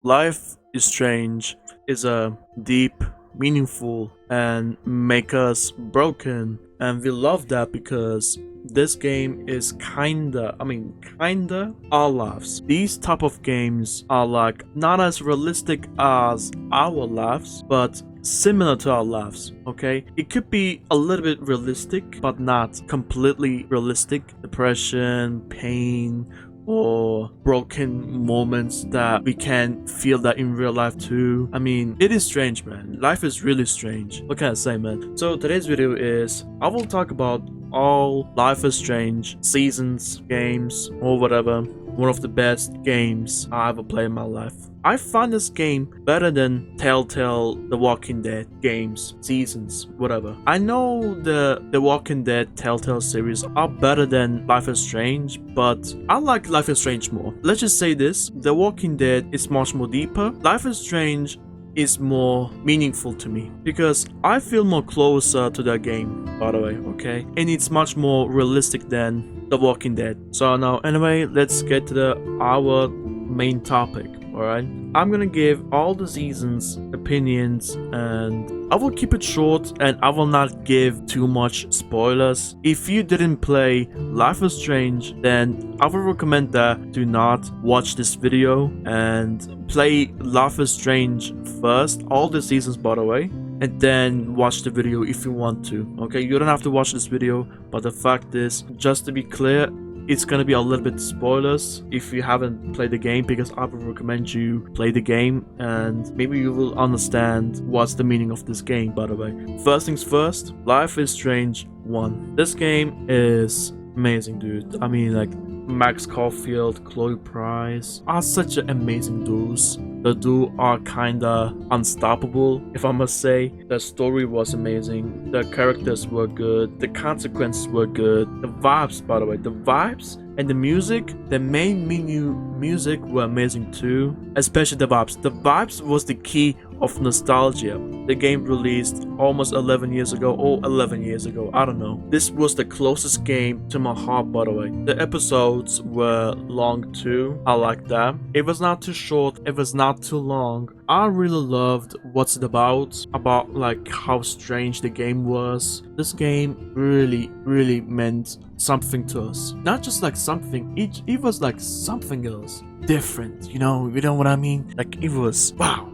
Life is Strange is a deep, meaningful, and make us broken. And we love that because this game is kinda our lives. These type of games are like not as realistic as our lives, but similar to our lives, okay? It could be a little bit realistic, but not completely realistic. Depression, pain, or broken moments that we can feel that in real life too. I mean, it is strange, man. Life is really strange. What can I say, man? So today's video is I will talk about all Life is Strange seasons, games, or whatever. One of the best games I ever played in my life. I find this game better than Telltale The Walking Dead games, seasons, whatever. I know the Walking Dead Telltale series are better than Life is Strange, but I like Life is Strange more. Let's just say this, The Walking Dead is much more deeper. Life is Strange is more meaningful to me because I feel more closer to the game, by the way, okay? And it's much more realistic than The Walking Dead. So now, anyway, let's get to our main topic. Alright, I'm gonna give all the seasons opinions and I will keep it short and I will not give too much spoilers. If you didn't play Life is Strange, then I would recommend that do not watch this video and play Life is Strange first, all the seasons by the way, and then watch the video if you want to. Okay, you don't have to watch this video, but the fact is, just to be clear, it's gonna be a little bit spoilers if you haven't played the game, because I would recommend you play the game and maybe you will understand what's the meaning of this game, by the way. First things first, Life is Strange 1. This game is amazing, dude. I mean, like, Max Caulfield, Chloe Price are such an amazing duos. The duo are kinda unstoppable, if I must say. The story was amazing, the characters were good, the consequences were good, the vibes, by the way, the vibes and the music, the main menu music were amazing too, especially the vibes. The vibes was the key of nostalgia. The game released almost 11 years ago or 11 years ago, I don't know. This was the closest game to my heart, by the way. The episodes were long too, I like that. It was not too short, it was not too long. I really loved what's it about like how strange the game was. This game really meant something to us. Not just like something, it was like something else. Different, you know what I mean? Like it was wow.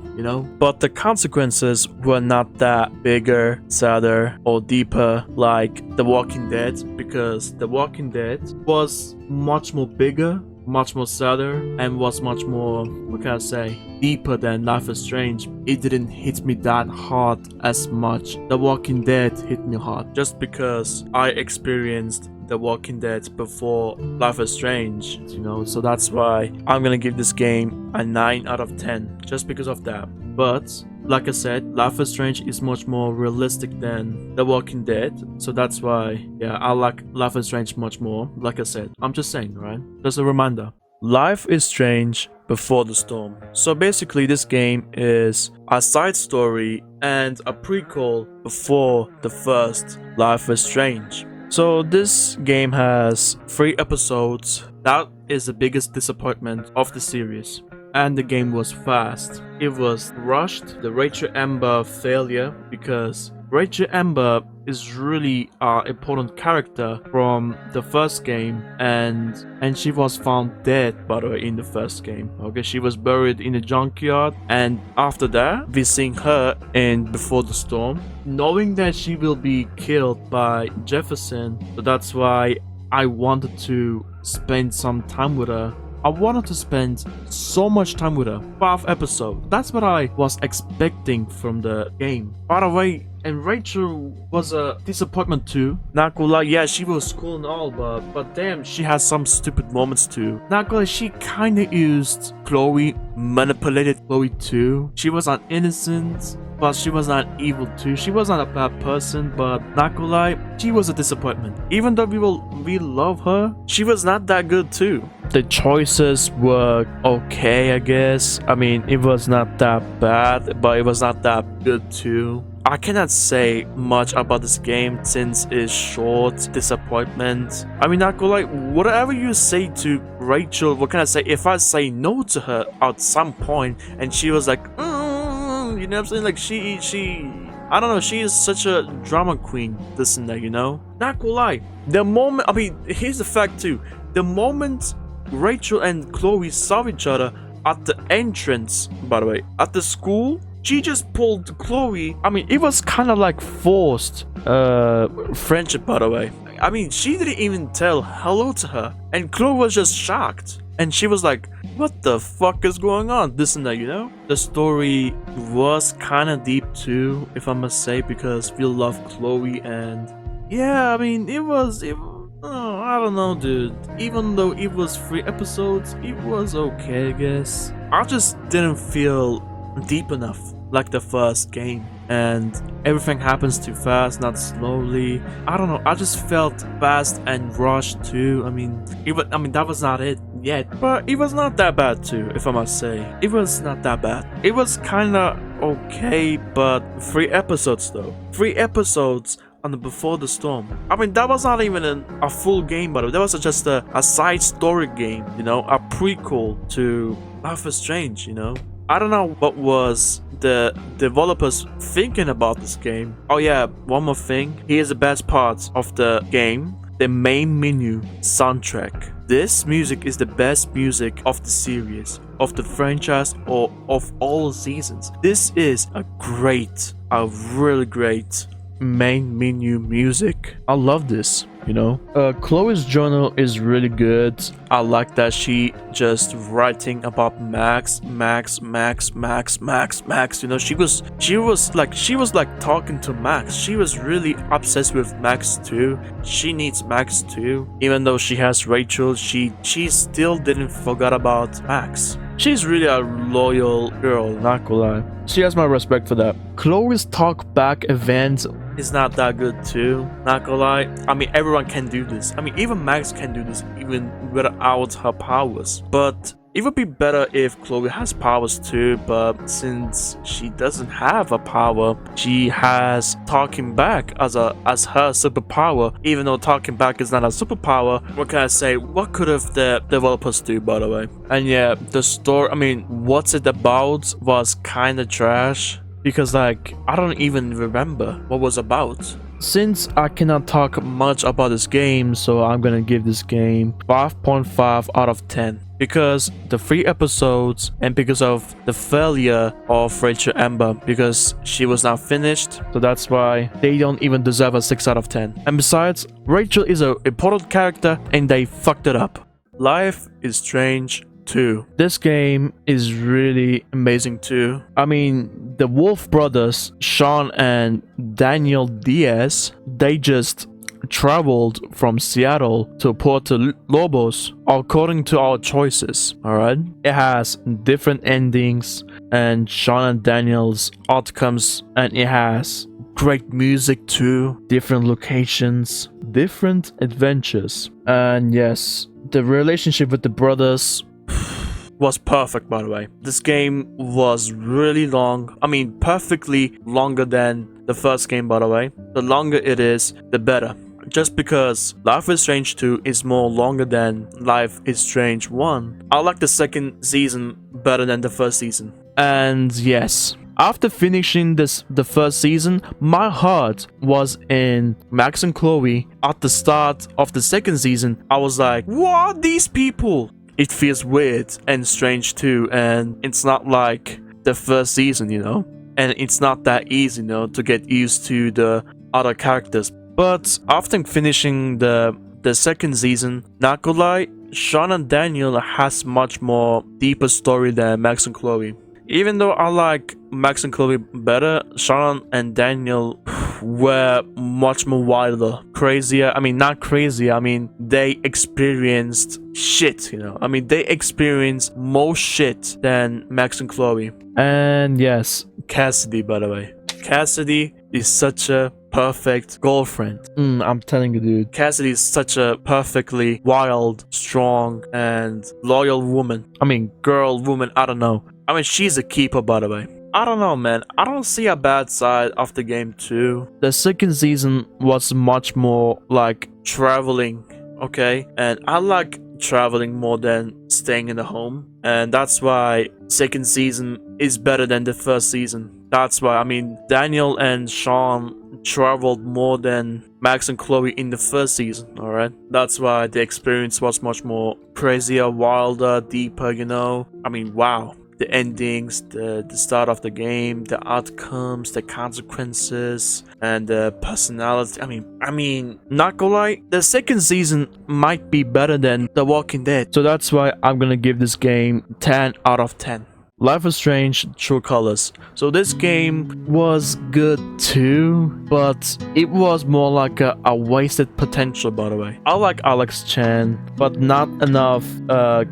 But the consequences were not that bigger, sadder, or deeper like The Walking Dead, because The Walking Dead was much more bigger, much more sadder, and was much more, what can I say, deeper than Life is Strange. It didn't hit me that hard as much. The Walking Dead hit me hard just because I experienced The Walking Dead before Life is Strange, so that's why I'm gonna give this game a 9 out of 10 just because of that. But like I said, Life is Strange is much more realistic than The Walking Dead, so that's why, yeah, I like Life is Strange much more. Like I said, I'm just saying, right? Just a reminder. Life is Strange Before the Storm. So basically this game is a side story and a prequel before the first Life is Strange. So this game has 3 episodes. That is the biggest disappointment of the series. And the game was fast. It was rushed. The Rachel Amber failure, because Rachel Amber is really an important character from the first game, and she was found dead, by the way, in the first game. Okay, she was buried in a junkyard, and after that we seeing her in Before the Storm, knowing that she will be killed by Jefferson. So that's why I wanted to spend some time with her. I wanted to spend so much time with her. 5 episodes. That's what I was expecting from the game. By the way, and Rachel was a disappointment too. Not gonna lie, yeah, she was cool and all, but damn, she has some stupid moments too. Not gonna lie, she kinda used Chloe, manipulated Chloe too. She was not innocent, but she was not evil too. She was not a bad person, but not gonna lie, she was a disappointment. Even though we love her, she was not that good too. The choices were okay, I guess. I mean, it was not that bad, but it was not that good too. I cannot say much about this game since it's short. Disappointment. I mean, not gonna lie, whatever you say to Rachel, what can I say, if I say no to her at some point and she was like, you know what I'm saying, like she I don't know, she is such a drama queen, this and that, you know. Not gonna lie, the moment, I mean, here's the fact too, the moment Rachel and Chloe saw each other at the entrance, by the way, at the school, she just pulled Chloe. I mean, it was kind of like forced friendship, by the way. I mean, she didn't even tell hello to her, and Chloe was just shocked. And she was like, what the fuck is going on? This and that, you know? The story was kind of deep too, if I must say, because we love Chloe, and yeah, I mean, oh, I don't know, dude. Even though it was 3 episodes, it was okay, I guess. I just didn't feel deep enough like the first game, and everything happens too fast, not slowly. I don't know, I just felt fast and rushed too. I mean, that was not it yet, but it was not that bad too, if I must say. It was not that bad. It was kinda okay, but 3 episodes though. 3 episodes on the Before the Storm. I mean, that was not even a full game, but that was just a side story game, you know, a prequel to Life is Strange, you know. I don't know what was the developers thinking about this game. Oh yeah, one more thing. Here's the best part of the game. The main menu soundtrack. This music is the best music of the series, of the franchise, or of all seasons. This is a really great main menu music. I love this, you know. Chloe's journal is really good. I like that she just writing about Max, you know. She was like talking to Max. She was really obsessed with Max too. She needs Max too. Even though she has Rachel, she still didn't forget about Max. She's really a loyal girl, not gonna lie. She has my respect for that. Chloe's talk back event is not that good too, not gonna lie. I mean, everyone can do this. I mean, even Max can do this even without her powers. But it would be better if Chloe has powers too, but since she doesn't have a power, she has talking back as her superpower. Even though talking back is not a superpower, what can I say? What could have the developers do, by the way? And yeah, the story, I mean, what's it about was kind of trash, because like, I don't even remember what was about. Since I cannot talk much about this game, so I'm gonna give this game 5.5 out of 10. Because the 3 episodes, and because of the failure of Rachel Amber, because she was not finished, so that's why they don't even deserve a 6 out of 10. And besides, Rachel is an important character and they fucked it up. Life is Strange 2. This game is really amazing too. I mean, the Wolf brothers, Sean and Daniel Diaz, they just traveled from Seattle to Puerto Lobos according to our choices. Alright, it has different endings and Sean and Daniel's outcomes, and it has great music too, different locations, different adventures. And yes, the relationship with the brothers was perfect, by the way. This game was really long. I mean, perfectly longer than the first game, by the way. The longer it is, the better. Just because Life is Strange 2 is more longer than Life is Strange 1. I like the second season better than the first season. And yes, after finishing the first season, my heart was in Max and Chloe. At the start of the second season, I was like, what are these people? It feels weird and strange too, and it's not like the first season, you know? And it's not that easy, you know, to get used to the other characters. But after finishing the second season, not gonna lie, Sean and Daniel has much more deeper story than Max and Chloe. Even though I like Max and Chloe better, Sean and Daniel were much more wilder, crazier. I mean, not crazier, I mean, they experienced shit, you know? I mean, they experienced more shit than Max and Chloe. And yes, Cassidy, by the way. Cassidy is such a perfect girlfriend. I'm telling you, dude. Cassidy is such a perfectly wild, strong, and loyal woman. I mean, girl, woman, I don't know. I mean, she's a keeper, by the way. I don't know, man. I don't see a bad side of the game too. The second season was much more like traveling, okay? And I like traveling more than staying in the home. And that's why second season is better than the first season. That's why, I mean, Daniel and Sean traveled more than Max and Chloe in the first season, alright? That's why the experience was much more crazier, wilder, deeper, you know? I mean, wow. The endings, the start of the game, the outcomes, the consequences, and the personality. I mean, not gonna lie, the second season might be better than The Walking Dead. So that's why I'm gonna give this game 10 out of 10. Life is Strange True Colors. So this game was good too, but it was more like a wasted potential, by the way. I like Alex Chen, but not enough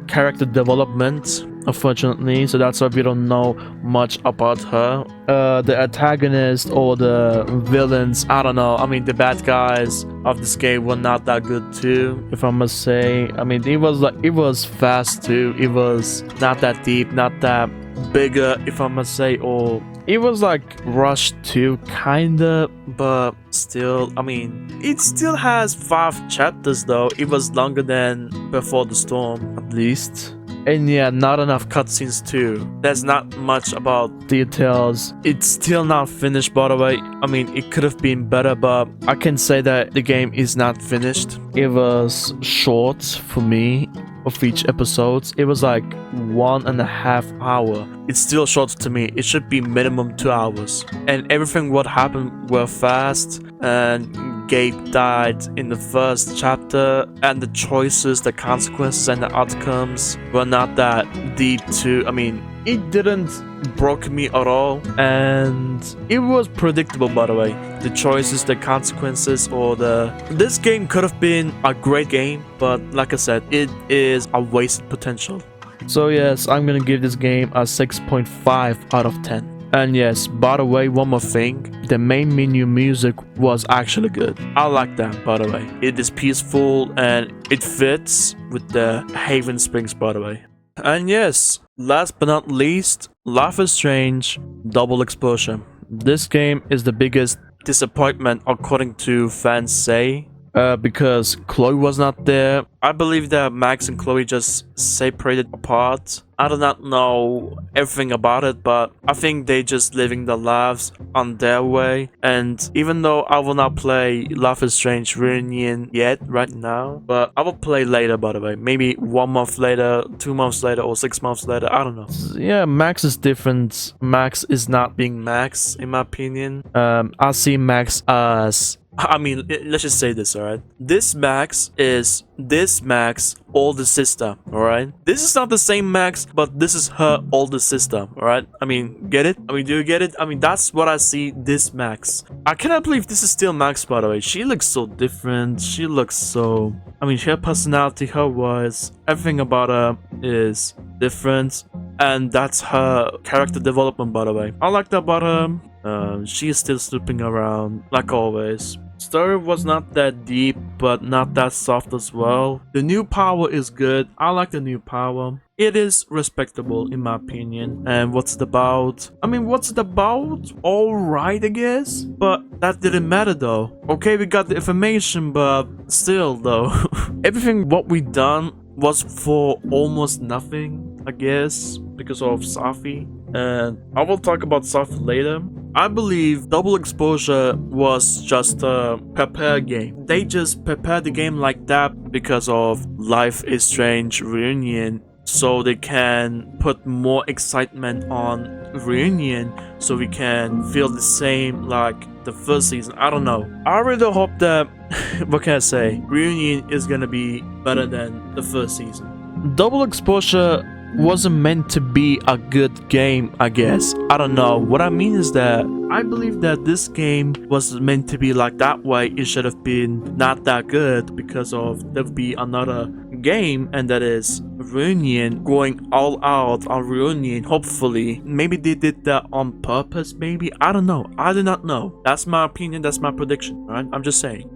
character development, unfortunately, so that's why we don't know much about her. The antagonist or the villains, I don't know. I mean, the bad guys of this game were not that good too, if I must say. I mean, it was fast too. It was not that deep, not that bigger, if I must say, or it was like rushed too, kinda, but still, I mean, it still has 5 chapters though. It was longer than Before the Storm, at least. And yeah, not enough cutscenes too. There's not much about details. It's still not finished, by the way. I mean, it could have been better, but I can say that the game is not finished. It was short for me of each episode. It was like 1.5 hours. It's still short to me. It should be minimum 2 hours. And everything what happened were fast, and Gabe died in the first chapter, and the choices, the consequences, and the outcomes were not that deep too. I mean, it didn't broke me at all, and it was predictable, by the way. The choices, the consequences, or this game could have been a great game, but like I said, it is a wasted potential. So yes, I'm gonna give this game a 6.5 out of 10. And yes, by the way, one more thing, the main menu music was actually good. I like that, by the way. It is peaceful and it fits with the Haven Springs, by the way. And yes, last but not least, Life is Strange Double Exposure. This game is the biggest disappointment according to fans say, because Chloe was not there. I believe that Max and Chloe just separated apart. I do not know everything about it, but I think they just living their lives on their way. And even though I will not play Life is Strange Reunion yet, right now, but I will play later, by the way. Maybe 1 month later, 2 months later, or 6 months later, I don't know. Yeah, Max is different. Max is not being Max, in my opinion. I see Max as... I mean, let's just say this, alright? This Max is this Max older sister, alright? This is not the same Max, but this is her older sister, alright? I mean, get it? I mean, do you get it? I mean, that's what I see this Max. I cannot believe this is still Max, by the way. She looks so different. She looks so... I mean, her personality, her voice, everything about her is different. And that's her character development, by the way. I like that about her. She is still snooping around, like always. Story was not that deep, but not that soft as well. The new power is good. I like the new power. It is respectable in my opinion. And what's it about? I mean, what's it about? Alright, I guess. But that didn't matter though. Okay, we got the information, but still though. Everything what we done was for almost nothing, I guess, because of Safi. And I will talk about Safi later. I believe Double Exposure was just a prepare game. They just prepared the game like that because of Life is Strange Reunion, so they can put more excitement on Reunion, so we can feel the same like the first season. I don't know. I really hope that, what can I say, Reunion is gonna be better than the first season. Double Exposure wasn't meant to be a good game, I guess. I don't know. What I mean is that I believe that this game was meant to be like that way. It should have been not that good because of there would be another game, and that is Reunion, going all out on Reunion. Hopefully, maybe they did that on purpose. Maybe, I don't know. I do not know. That's my opinion. That's my prediction. Right? I'm just saying.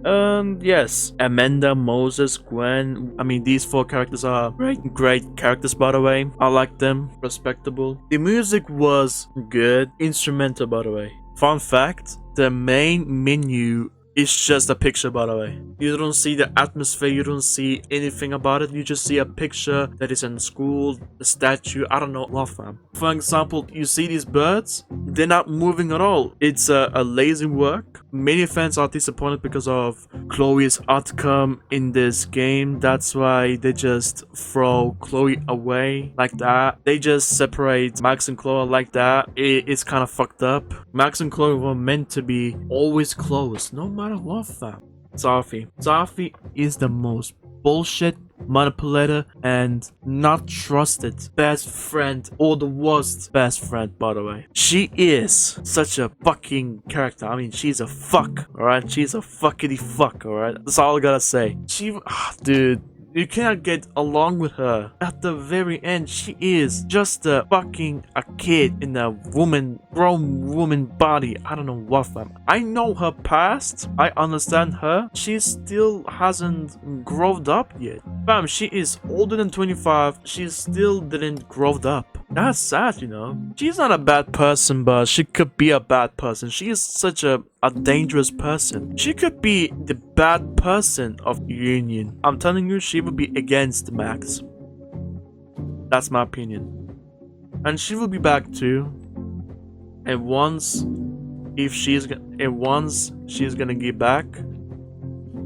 Yes, Amanda, Moses, Gwen. I mean, these 4 characters are great characters, by the way. I like them. Respectable. The music was good. Instrumental, by the way. Fun fact, the main menu It's just a picture, by the way. You don't see the atmosphere, you don't see anything about it. You just see a picture that is in school, a statue, I don't know what, fam. For example, you see these birds, they're not moving at all. It's a lazy work. Many fans are disappointed because of Chloe's outcome in this game. That's why they just throw Chloe away like that. They just separate Max and Chloe like that. It's kind of fucked up. Max and Chloe were meant to be always close, no matter what, fam. Sophie is the most bullshit manipulator and not trusted best friend, or the worst best friend, by the way. She is such a fucking character. I mean, she's a fuck, alright? She's a fuckity fuck, alright? That's all I gotta say. Dude, you cannot get along with her. At the very end, she is just a kid in a grown woman body. I don't know what, fam. I know her past. I understand her. She still hasn't grown up yet. Fam, she is older than 25. She still didn't grow up. That's sad, you know. She's not a bad person, but she could be a bad person. She is such a dangerous person. She could be the bad person of Union. I'm telling you, she would be against Max. That's my opinion. And she will be back too. And once she's gonna get back,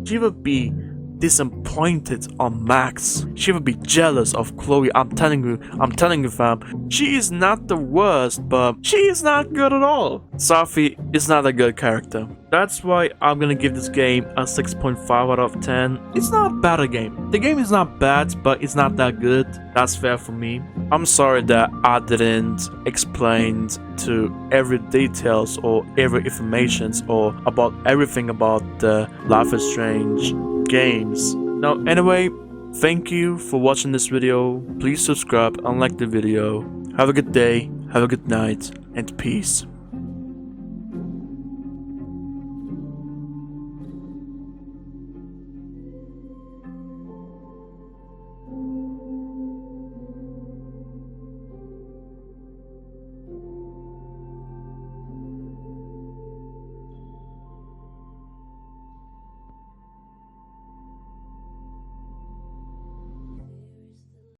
she will be disappointed on Max. She will be jealous of Chloe. I'm telling you, fam. She is not the worst, but she is not good at all. Sophie is not a good character. That's why I'm gonna give this game a 6.5 out of 10. It's not a bad game. The game is not bad, but it's not that good. That's fair for me. I'm sorry that I didn't explain to every details or every information or about everything about the Life is Strange games. Now, anyway, thank you for watching this video. Please subscribe and like the video. Have a good day, have a good night, and peace.